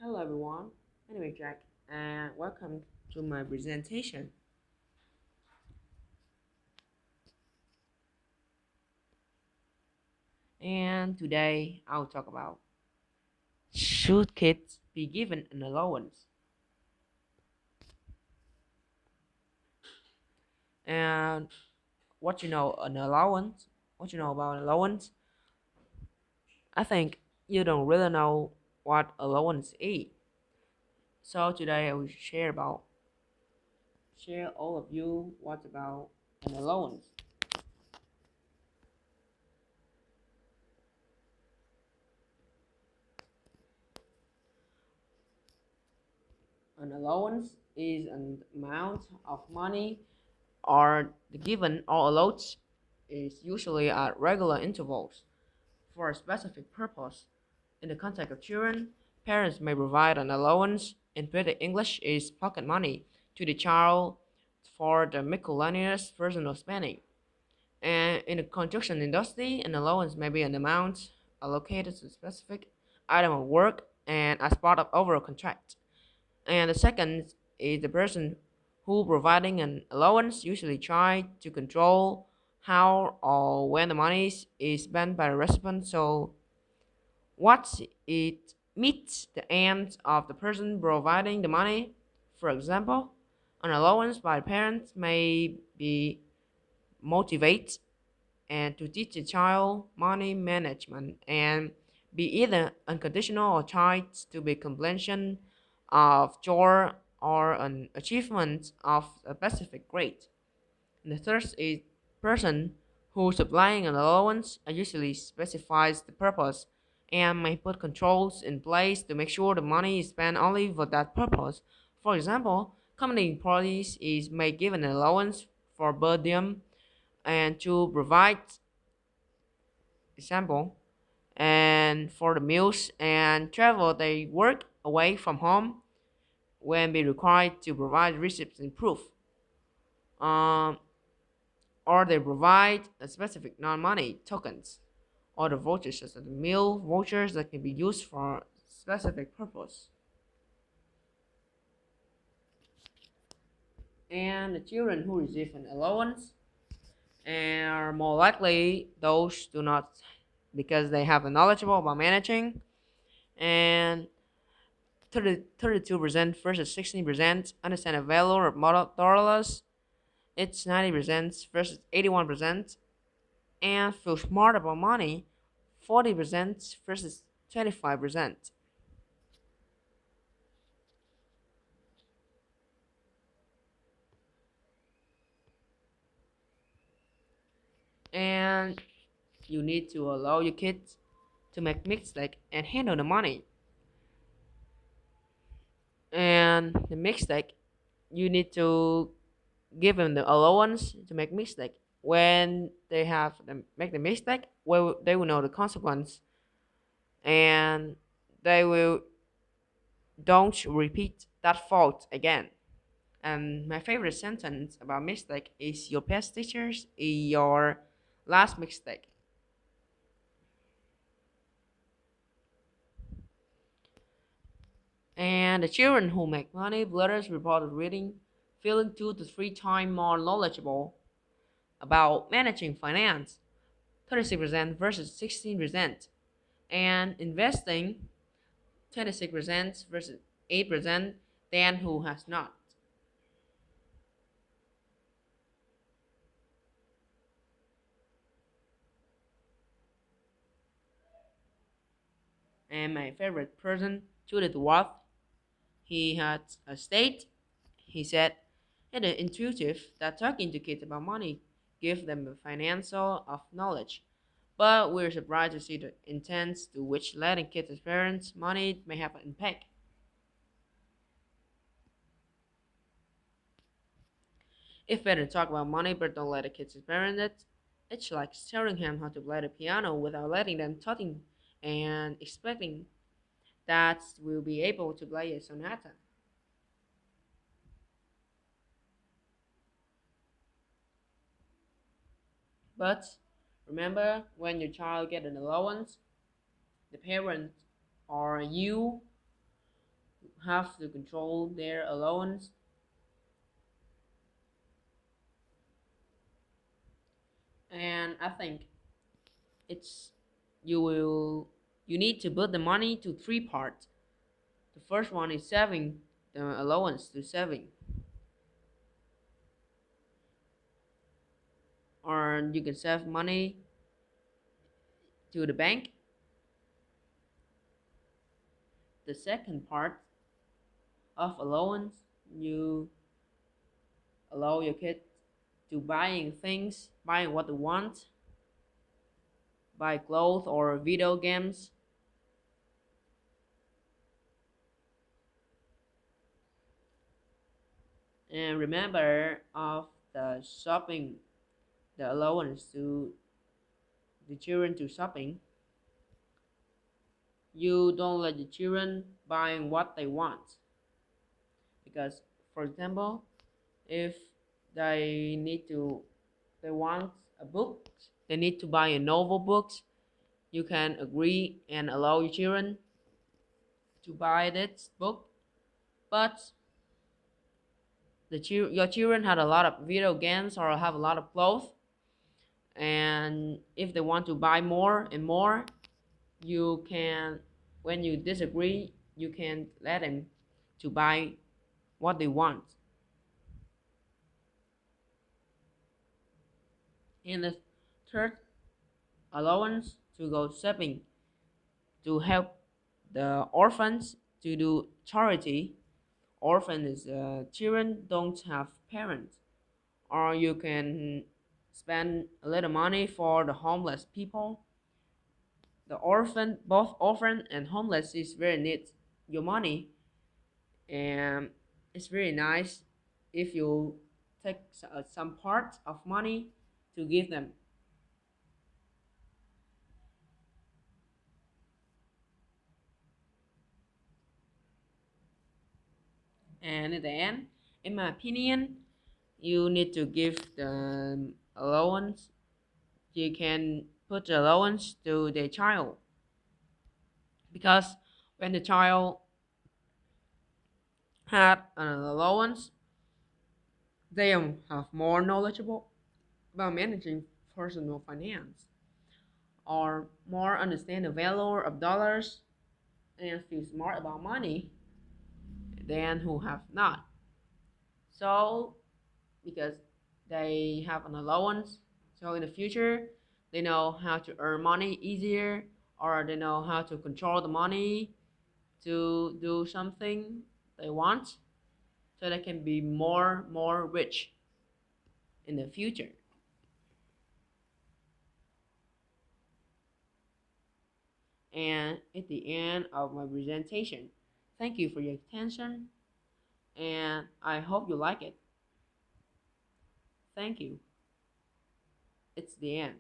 Hello everyone, anyway Jack, and welcome to my presentation. And today I'll talk about should kids be given an allowance? And what you know an allowance? What you know about an allowance? I think you don't really know what allowance is. So today I will share all of you what about an allowance. An allowance is an amount of money or given or allowed is usually at regular intervals for a specific purpose. In the context of children, parents may provide an allowance, in British English is pocket money, to the child for the miscellaneous personal spending. And in the construction industry, an allowance may be an amount allocated to a specific item of work and as part of overall contract. And the second is the person who providing an allowance usually try to control how or when the money is spent by the recipient so what it meets the aims of the person providing the money. For example, an allowance by parents may be motivate and to teach the child money management and be either unconditional or tied to be completion of chore or an achievement of a specific grade. And the third is person who supplying an allowance usually specifies the purpose and may put controls in place to make sure the money is spent only for that purpose. For example, company employees is may give an allowance for per diem and to provide example and for the meals and travel they work away from home when be required to provide receipts and proof um, or they provide a specific non-money tokens or the vouchers such as the meal vouchers that can be used for specific purpose. And the children who receive an allowance are more likely those do not because they have a knowledgeable about managing and 32% versus 16% understand the value of model dollars. It's 90% versus 81%. And feel smart about money, 40% versus 25%. And you need to allow your kids to make mistake and handle the money. And the mistake, you need to give them the allowance to make mistake. When they have them make the mistake, well, they will know the consequence and they will don't repeat that fault again. And my favorite sentence about mistake is your past teachers is your last mistake. And the children who make money letters reported reading, feeling 2 to 3 times more knowledgeable about managing finance, 36% versus 16%, and investing, 26% versus 8%, than who has not. And my favorite person, Judith Roth, he had a state. He said, it is intuitive that talking to kids about money gives them a financial of knowledge. But we're surprised to see the intent to which letting kids' parents money may have an impact. If parents talk about money but don't let the kids parent it, it's like telling him how to play the piano without letting them talking and expecting that we'll be able to play a sonata. But remember, when your child get an allowance, the parent or you have to control their allowance, and I think it's you will you need to put the money to three parts. The first one is saving, the allowance to saving, or you can save money to the bank. The second part of allowance, you allow your kid to buying things, buying what they want, buy clothes or video games. And remember of the shopping, the allowance to the children to shopping. You don't let the children buying what they want, because for example, if they want a book, they need to buy a novel books, you can agree and allow your children to buy this book. But your children had a lot of video games or have a lot of clothes, and if they want to buy more and more, you can, when you disagree, you can let them to buy what they want. And the third, allowance to go shopping, to help the orphans, to do charity. Orphans, children don't have parents, or you can spend a little money for the homeless people. The orphan, both orphan and homeless, is very need your money, and it's very nice if you take some part of money to give them. And in the end, in my opinion, you need to give the allowance. You can put the allowance to the child, because when the child had an allowance, they have more knowledgeable about managing personal finance, or more understand the value of dollars, and feel smart about money than who have not. So because they have an allowance, so in the future they know how to earn money easier, or they know how to control the money to do something they want, so they can be more rich in the future. And at the end of my presentation, thank you for your attention, and I hope you like it. Thank you. It's the end.